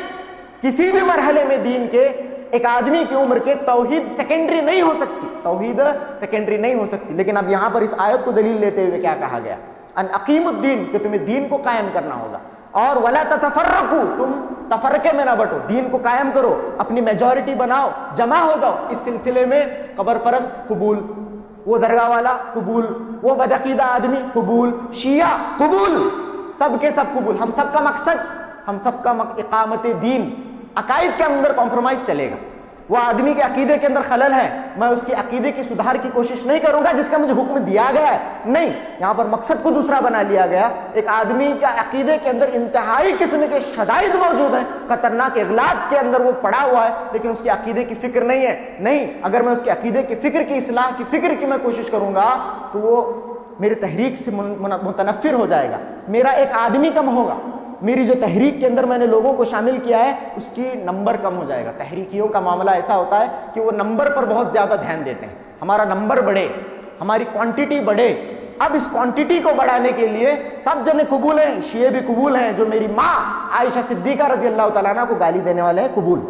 کسی بھی مرحلے میں دین کے ایک آدمی کی عمر کے توحید سیکنڈری نہیں ہو سکتی، توحید سیکنڈری نہیں ہو سکتی۔ لیکن اب یہاں پر اس آیت کو دلیل لیتے ہوئے کیا کہا گیا؟ ان اقیموا الدین، کہ تمہیں دین کو قائم کرنا ہوگا، اور ولا تتفرقوا، تم تفرقے میں نہ بٹو، دین کو قائم کرو، اپنی میجورٹی بناؤ، جمع ہو جاؤ۔ اس سلسلے میں قبر پرست قبول، وہ درگاہ والا قبول، وہ بدعقیدہ آدمی قبول، شیعہ قبول، سب کے سب قبول۔ ہم سب کا مقصد، ہم سب کا اقامت دین، عقائد کے اندر کمپرومائز چلے گا۔ وہ آدمی کے عقیدے کے اندر خلل ہے، میں اس کے عقیدے کی سدھار کی کوشش نہیں کروں گا جس کا مجھے حکم دیا گیا ہے، نہیں، یہاں پر مقصد کو دوسرا بنا لیا گیا۔ ایک آدمی کا عقیدے کے اندر انتہائی قسم کے شدائد موجود ہیں، خطرناک اغلاط کے اندر وہ پڑا ہوا ہے، لیکن اس کے عقیدے کی فکر نہیں ہے۔ نہیں، اگر میں اس کے عقیدے کی فکر کی اصلاح کی فکر کی میں کوشش کروں گا تو وہ میری تحریک سے متنفر ہو جائے گا، میرا ایک آدمی کم ہوگا، میری جو تحریک کے اندر میں نے لوگوں کو شامل کیا ہے اس کی نمبر کم ہو جائے گا۔ تحریکیوں کا معاملہ ایسا ہوتا ہے کہ وہ نمبر پر بہت زیادہ دھیان دیتے ہیں، ہمارا نمبر بڑھے، ہماری کوانٹیٹی بڑھے۔ اب اس کوانٹیٹی کو بڑھانے کے لیے سب جنے قبول ہیں، شیعہ بھی قبول ہیں، جو میری ماں عائشہ صدیقہ رضی اللہ تعالیٰ عنہ کو گالی دینے والے ہیں قبول،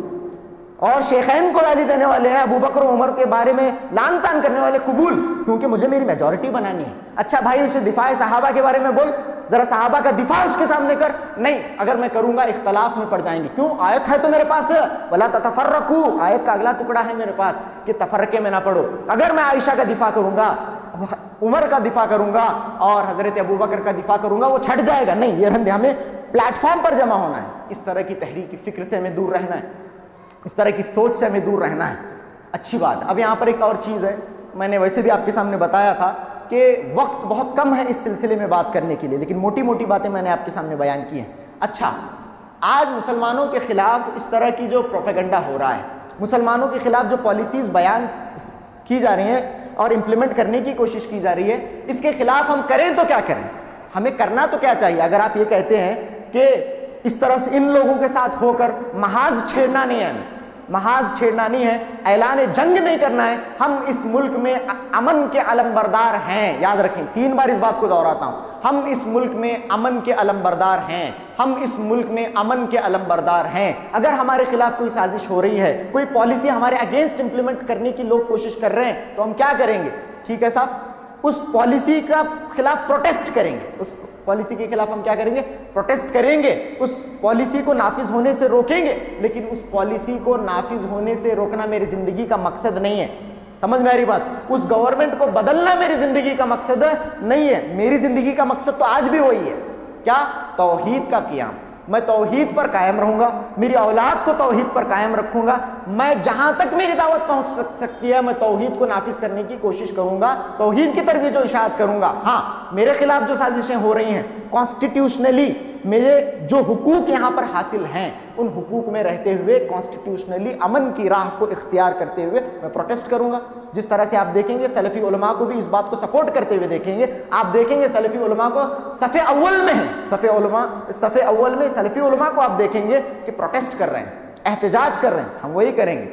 اور شیخین کو گالی دینے والے ہیں، ابو بکر و عمر کے بارے میں لعن طعن کرنے والے قبول، کیونکہ مجھے میری میجورٹی بنانی ہے۔ اچھا بھائی، اسے دفاع صحابہ کے بارے میں بول، ذرا صحابہ کا دفاع اس کے سامنے کر۔ نہیں، اگر میں کروں گا اختلاف میں پڑ جائیں گے۔ کیوں؟ آیت ہے تو میرے پاس، ولا تتفرقوا، آیت کا اگلا ٹکڑا ہے میرے پاس کہ تفرقے میں نہ پڑو۔ اگر میں عائشہ کا دفاع کروں گا، عمر کا دفاع کروں گا اور حضرت ابو بکر کا دفاع کروں گا، وہ چھٹ جائے گا۔ نہیں، یہ رندے، ہمیں پلیٹ فارم پر جمع ہونا ہے، اس طرح کی تحریک کی فکر سے ہمیں دور رہنا ہے، اس طرح کی سوچ سے ہمیں دور رہنا ہے۔ اچھی بات۔ اب یہاں پر ایک اور چیز ہے، میں نے ویسے بھی آپ کے سامنے بتایا تھا کہ وقت بہت کم ہے اس سلسلے میں بات کرنے کے لیے، لیکن موٹی موٹی باتیں میں نے آپ کے سامنے بیان کی ہیں۔ اچھا، آج مسلمانوں کے خلاف اس طرح کی جو پروپیگنڈا ہو رہا ہے، مسلمانوں کے خلاف جو پالیسیز بیان کی جا رہی ہیں اور امپلیمنٹ کرنے کی کوشش کی جا رہی ہے، اس کے خلاف ہم کریں تو کیا کریں؟ ہمیں کرنا تو کیا چاہیے؟ اگر آپ یہ کہتے ہیں کہ اس طرح سے ان لوگوں کے ساتھ ہو کر محاذ چھیڑنا نہیں ہے، محاذ چھیڑنا نہیں ہے، اعلان جنگ نہیں کرنا ہے، ہم اس ملک میں امن کے علمبردار ہیں۔ یاد رکھیں، 3 بار اس بات کو دہراتا ہوں، ہم اس ملک میں امن کے علمبردار ہیں، ہم اس ملک میں امن کے علمبردار ہیں۔ اگر ہمارے خلاف کوئی سازش ہو رہی ہے، کوئی پالیسی ہمارے اگینسٹ امپلیمنٹ کرنے کی لوگ کوشش کر رہے ہیں، تو ہم کیا کریں گے؟ ٹھیک ہے صاحب، اس پالیسی کا خلاف پروٹیسٹ کریں گے، اس پالیسی کے خلاف ہم کیا کریں گے؟ پروٹیسٹ کریں گے، اس پالیسی کو نافذ ہونے سے روکیں گے۔ لیکن اس پالیسی کو نافذ ہونے سے روکنا میری زندگی کا مقصد نہیں ہے، سمجھ میں آ رہی بات؟ اس گورنمنٹ کو بدلنا میری زندگی کا مقصد نہیں ہے، میری زندگی کا مقصد تو آج بھی وہی ہے، کیا؟ توحید کا قیام۔ میں توحید پر قائم رہوں گا، میری اولاد کو توحید پر قائم رکھوں گا، میں جہاں تک میری دعوت پہنچ سکتی ہے میں توحید کو نافذ کرنے کی کوشش کروں گا، توحید کی ترویج و اشاعت کروں گا۔ ہاں، میرے خلاف جو سازشیں ہو رہی ہیں، کانسٹیٹیوشنلی میرے جو حقوق یہاں پر حاصل ہیں، ان حقوق میں رہتے ہوئے کانسٹیٹیوشنلی امن کی راہ کو اختیار کرتے ہوئے میں پروٹیسٹ کروں گا۔ جس طرح سے آپ دیکھیں گے سلفی علماء کو بھی اس بات کو سپورٹ کرتے ہوئے دیکھیں گے، آپ دیکھیں گے سلفی علماء کو صف اول میں ہیں، صف اول میں سلفی علماء کو آپ دیکھیں گے کہ پروٹیسٹ کر رہے ہیں، احتجاج کر رہے ہیں۔ ہم وہی کریں گے،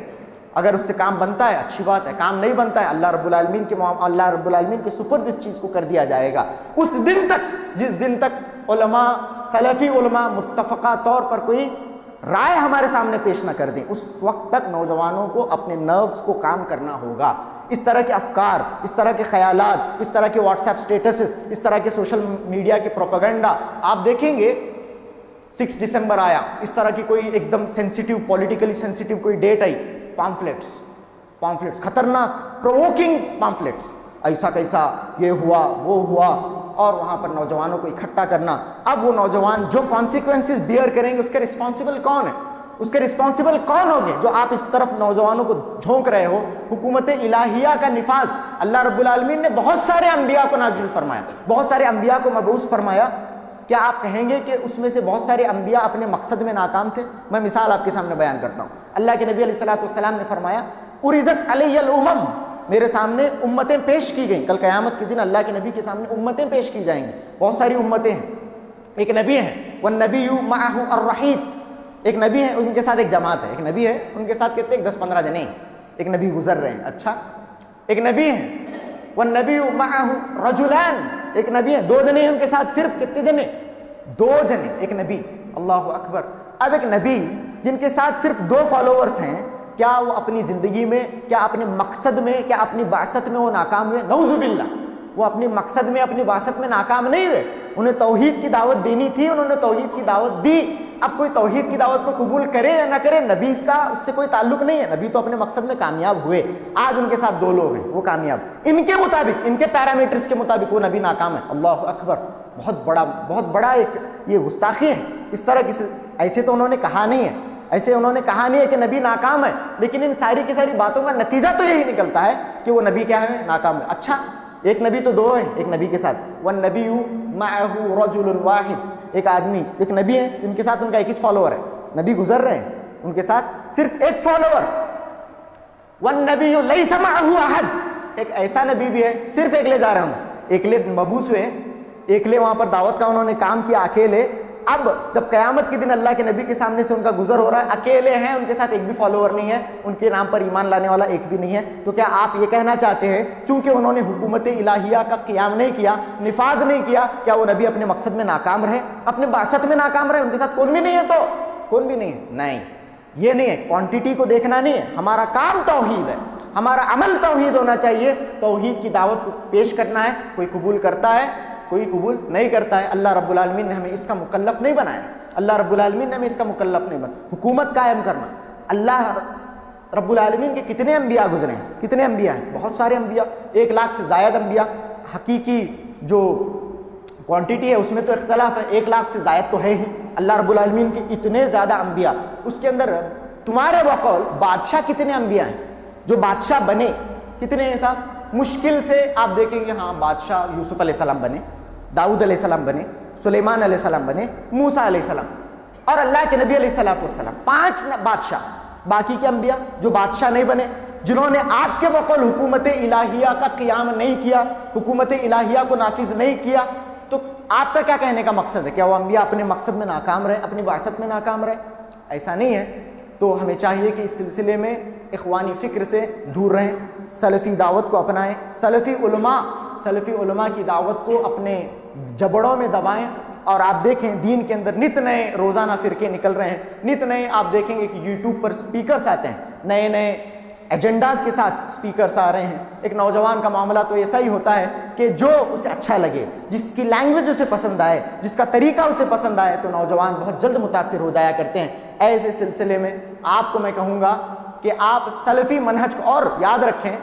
اگر اس سے کام بنتا ہے اچھی بات ہے، کام نہیں بنتا ہے اللہ رب العالمین کے سپرد اس چیز کو کر دیا جائے گا۔ اس دن تک، جس دن تک علماء، سلفی علماء متفقہ طور پر کوئی رائے ہمارے سامنے پیش نہ کر دیں، اس وقت تک نوجوانوں کو اپنے نروز کو کام کرنا ہوگا۔ اس طرح کے افکار، اس طرح کے خیالات، اس طرح کے واٹس ایپ سٹیٹسز، اس طرح کے سوشل میڈیا کے پروپیگنڈا آپ دیکھیں گے. 6 دسمبر آیا، اس طرح کی کوئی ایک دم سینسیٹیو، پولیٹیکلی سینسیٹیو کوئی ڈیٹ آئی، پامفلیٹس خطرناک پرووکنگ پامفلیٹس، ایسا کیسا، یہ ہوا وہ ہوا، اور وہاں پر نوجوانوں کو اکٹھا کرنا. اب وہ نوجوان جو کانسیکوینسز بیئر کریں گے اس کے رسپانسبل کون ہے؟ اس کے رسپانسبل کون ہوگے؟ جو آپ اس طرف نوجوانوں کو جھونک رہے ہو. حکومت الہیہ کا نفاذ اللہ رب العالمین نے بہت سارے انبیاء کو نازل فرمایا، بہت سارے انبیاء کو مبعوث فرمایا. کیا آپ کہیں گے کہ اس میں سے بہت سارے انبیاء اپنے مقصد میں ناکام تھے؟ میں مثال آپ کے سامنے بیان کرتا ہوں. اللہ کے نبی علیہ السلام نے فرمایا عرضت علی الامم، میرے سامنے امتیں پیش کی گئیں. کل قیامت کے دن اللہ کے نبی کے سامنے امتیں پیش کی جائیں گی. بہت ساری امتیں ہیں، ایک نبی ہے والنبی معہ الرحیت، ایک نبی ہے ان کے ساتھ ایک جماعت ہے. ایک نبی ہے ان کے ساتھ کہتے ہیں 10-15 جنے، ایک نبی گزر رہے ہیں. اچھا، ایک نبی ہے والنبی معہ رجلان، ایک نبی ہے 2 جنے ہیں ان کے ساتھ. صرف کتنے جنے؟ 2 جنے، ایک نبی. اللہ اکبر. اب ایک نبی جن کے ساتھ صرف 2 فالوورز ہیں، کیا وہ اپنی زندگی میں، کیا اپنے مقصد میں، کیا اپنی بعثت میں وہ ناکام ہوئے؟ نعوذ باللہ، وہ اپنے مقصد میں، اپنی بعثت میں ناکام نہیں ہوئے. انہیں توحید کی دعوت دینی تھی، انہوں نے توحید کی دعوت دی. اب کوئی توحید کی دعوت کو قبول کرے یا نہ کرے، نبی کا اس سے کوئی تعلق نہیں ہے. نبی تو اپنے مقصد میں کامیاب ہوئے. آج ان کے ساتھ 2 لوگ ہیں، وہ کامیاب. ان کے مطابق، ان کے پیرامیٹرز کے مطابق وہ نبی ناکام ہے. اللہ اکبر. بہت بڑا ایک یہ گستاخی ہے. اس طرح کسی ایسے تو انہوں نے کہا نہیں ہے، ایسے انہوں نے کہا نہیں ہے کہ نبی ناکام ہے، لیکن ان ساری کی ساری باتوں کا نتیجہ تو یہی نکلتا ہے کہ وہ نبی کیا ہے؟ ناکام ہے. اچھا، ایک نبی تو 2 ہیں ایک نبی کے ساتھ. والنبی معہ رجل واحد، ایک آدمی، ایک نبی ہے جن کے ساتھ ان کا ایک ہی فالوور ہے. نبی گزر رہے ہیں ان کے ساتھ صرف ایک فالوور. والنبی لیس معہ احد، ایک ایسا نبی بھی ہے صرف ایکلے جا رہے ہوں، ایکلے مبعوث ہوئے، ایکلے وہاں پر دعوت کا انہوں نے کام کیا اکیلے. اب جب قیامت کے دن اللہ کے نبی کے سامنے سے ان کا گزر ہو رہا ہے، اکیلے ہیں، ان کے ساتھ ایک بھی فالوور نہیں ہے، ان کے نام پر ایمان لانے والا ایک بھی نہیں ہے. تو کیا آپ یہ کہنا چاہتے ہیں چونکہ انہوں نے حکومت الہیہ کا قیام نہیں کیا، نفاذ نہیں کیا، کیا وہ نبی اپنے مقصد میں ناکام رہے، اپنے بعثت میں ناکام رہے؟ ان کے ساتھ کون بھی نہیں ہے تو کون بھی نہیں ہے. نہیں، یہ نہیں ہے. کوانٹٹی کو دیکھنا نہیں ہے. ہمارا کام توحید ہے، ہمارا عمل توحید ہونا چاہیے. توحید کی دعوت کو پیش کرنا ہے. کوئی قبول کرتا ہے، کوئی قبول نہیں کرتا ہے. اللہ رب العالمین نے ہمیں اس کا مکلف نہیں بنایا. اللہ رب العالمین نے ہمیں اس کا مکلف نہیں بنایا. حکومت قائم کرنا، اللہ رب العالمین کے کتنے انبیاء گزرے ہیں؟ کتنے انبیاء ہیں؟ بہت سارے انبیاء، 1 لاکھ سے زائد انبیاء. حقیقی جو کوانٹٹی ہے اس میں تو اختلاف ہے، 1 لاکھ سے زائد تو ہے ہی. اللہ رب العالمین کے اتنے زیادہ انبیاء، اس کے اندر تمہارے بقول بادشاہ کتنے انبیاء ہیں جو بادشاہ بنے؟ کتنے ہیں صاحب؟ مشکل سے آپ دیکھیں گے ہاں بادشاہ یوسف علیہ السلام بنے، داؤد علیہ السلام بنے، سلیمان علیہ السلام بنے، موسیٰ علیہ السلام، اور اللہ کے نبی علیہ السلام. 5 بادشاہ. باقی کے انبیاء جو بادشاہ نہیں بنے، جنہوں نے آپ کے بقول حکومت الہیہ کا قیام نہیں کیا، حکومت الہیہ کو نافذ نہیں کیا، تو آپ کا کیا کہنے کا مقصد ہے؟ کیا وہ انبیاء اپنے مقصد میں ناکام رہے، اپنی بعثت میں ناکام رہے؟ ایسا نہیں ہے. تو ہمیں چاہیے کہ اس سلسلے میں اخوانی فکر سے دور رہیں، سلفی دعوت کو اپنائیں، سلفی علماء کی دعوت کو اپنے جبڑوں میں دبائیں. اور آپ دیکھیں دین کے اندر نت نئے روزانہ فرقے نکل رہے ہیں، نت نئے آپ دیکھیں گے کہ یوٹیوب پر سپیکرز آتے ہیں، نئے نئے ایجنڈاز کے ساتھ سپیکرز آ رہے ہیں. ایک نوجوان کا معاملہ تو ایسا ہی ہوتا ہے کہ جو اسے اچھا لگے، جس کی لینگویج اسے پسند آئے، جس کا طریقہ اسے پسند آئے، تو نوجوان بہت جلد متاثر ہو جایا کرتے ہیں. ایسے سلسلے میں آپ کو میں کہوں گا کہ آپ سلفی منہج کو، اور یاد رکھیں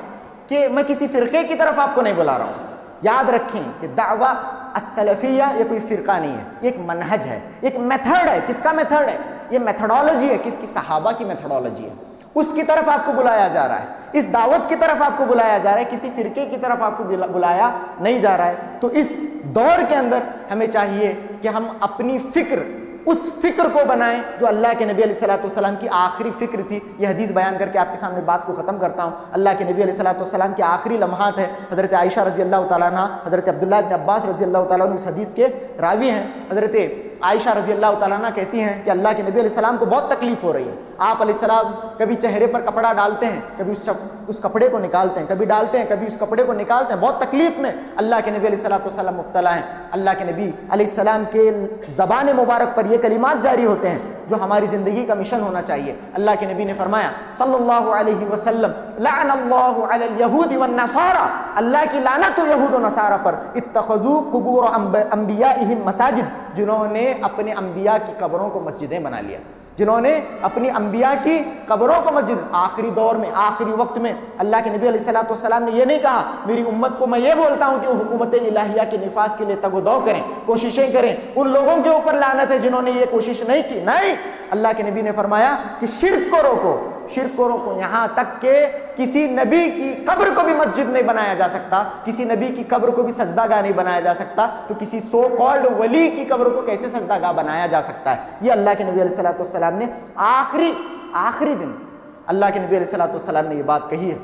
کہ میں کسی فرقے کی طرف آپ کو نہیں بلا رہا ہوں. یاد رکھیں کہ دعویٰ السلفیہ یہ کوئی فرقہ نہیں ہے، یہ ایک منہج ہے، ایک میتھڈ ہے. کس کا میتھڈ ہے؟ یہ میتھڈالوجی ہے. کس کی؟ صحابہ کی میتھڈالوجی ہے. اس کی طرف آپ کو بلایا جا رہا ہے، اس دعوت کی طرف آپ کو بلایا جا رہا ہے، کسی فرقے کی طرف آپ کو بلایا نہیں جا رہا ہے. تو اس دور کے اندر ہمیں چاہیے کہ ہم اپنی فکر اس فکر کو بنائیں جو اللہ کے نبی علیہ السلام کی آخری فکر تھی. یہ حدیث بیان کر کے آپ کے سامنے بات کو ختم کرتا ہوں. اللہ کے نبی علیہ السلام کے آخری لمحات ہیں. حضرت عائشہ رضی اللہ تعالیٰ عنہ، حضرت عبداللہ بن عباس رضی اللہ تعالیٰ عنہ اس حدیث کے راوی ہیں. حضرت عائشہ رضی اللہ تعالیٰ عنہ کہتی ہیں کہ اللہ کے نبی علیہ السلام کو بہت تکلیف ہو رہی ہے. آپ علیہ السلام کبھی چہرے پر کپڑا ڈالتے ہیں، کبھی اس کپڑے کو نکالتے ہیں، کبھی ڈالتے ہیں، کبھی اس کپڑے کو نکالتے ہیں. بہت تکلیف میں اللہ کے نبی علیہ السلام مبتلا ہیں. اللہ کے نبی علیہ السلام کے زبان مبارک پر یہ کلمات جاری ہوتے ہیں جو ہماری زندگی کا مشن ہونا چاہیے۔ اللہ کے نبی نے فرمایا صلی اللہ علیہ وسلم لعن اللہ علی الیہود والنصارى، اللہ کی لعنت ہو یہود و نصارہ پر، اتخذوا قبور انبیائہم مساجد، جنہوں نے اپنے انبیاء کی قبروں کو مسجدیں بنا لیا، جنہوں نے اپنی انبیاء کی قبروں کو مسجد۔ آخری دور میں، آخری وقت میں اللہ کے نبی علیہ السلام نے یہ نہیں کہا میری امت کو میں یہ بولتا ہوں کہ وہ حکومت الہیہ کے نفاذ کے لیے تگ و دو کریں، کوششیں کریں، ان لوگوں کے اوپر لعنت ہے جنہوں نے یہ کوشش نہیں کی۔ نہیں، اللہ کے نبی نے فرمایا کہ شرک کو روکو، شرک کو روکو، یہاں تک کہ کسی نبی کی قبر کو بھی مسجد نہیں بنایا جا سکتا، کسی نبی کی قبر کو بھی سجدہ گاہ نہیں بنایا جا سکتا، تو کسی سو کالڈ ولی کی قبر کو کیسے سجدہ گاہ بنایا جا سکتا ہے؟ یہ اللہ کے نبی علیہ السلام نے آخری دن اللہ کے نبی علیہ السلام نے یہ بات کہی ہے۔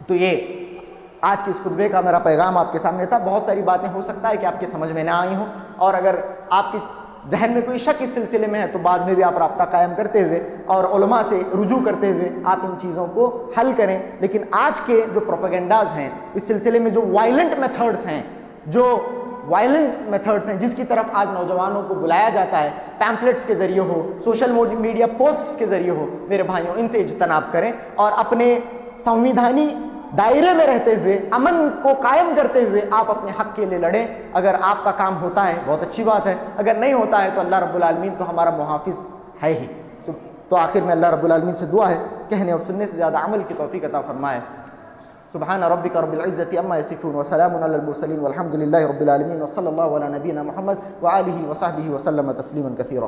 تو یہ آج کے اس خطبے کا میرا پیغام آپ کے سامنے تھا۔ بہت ساری باتیں ہو سکتا ہے کہ آپ کے سمجھ میں نہ آئی ہوں، اور اگر آپ کی ذہن میں کوئی شک اس سلسلے میں ہے تو بعد میں بھی آپ رابطہ قائم کرتے ہوئے اور علماء سے رجوع کرتے ہوئے آپ ان چیزوں کو حل کریں۔ لیکن آج کے جو پروپیگنڈاز ہیں اس سلسلے میں، جو وائلنٹ میتھڈز ہیں جس کی طرف آج نوجوانوں کو بلایا جاتا ہے، پیمفلیٹس کے ذریعے ہو، سوشل میڈیا پوسٹس کے ذریعے ہو، میرے بھائیوں ان سے اجتناب کریں اور اپنے سنویدھانی دائرے میں رہتے ہوئے، امن کو قائم کرتے ہوئے آپ اپنے حق کے لیے لڑیں۔ اگر آپ کا کام ہوتا ہے بہت اچھی بات ہے، اگر نہیں ہوتا ہے تو اللہ رب العالمین تو ہمارا محافظ ہے ہی۔ تو آخر میں اللہ رب العالمین سے دعا ہے کہنے اور سننے سے زیادہ عمل کی توفیق عطا فرمائے۔ سبحان ربک رب العزة عما یصفون وسلام علی المرسلین والحمد للہ رب العالمین، وصلی اللہ علی نبینا محمد وآلہ وصحبہ وسلم تسلیما کثیرا۔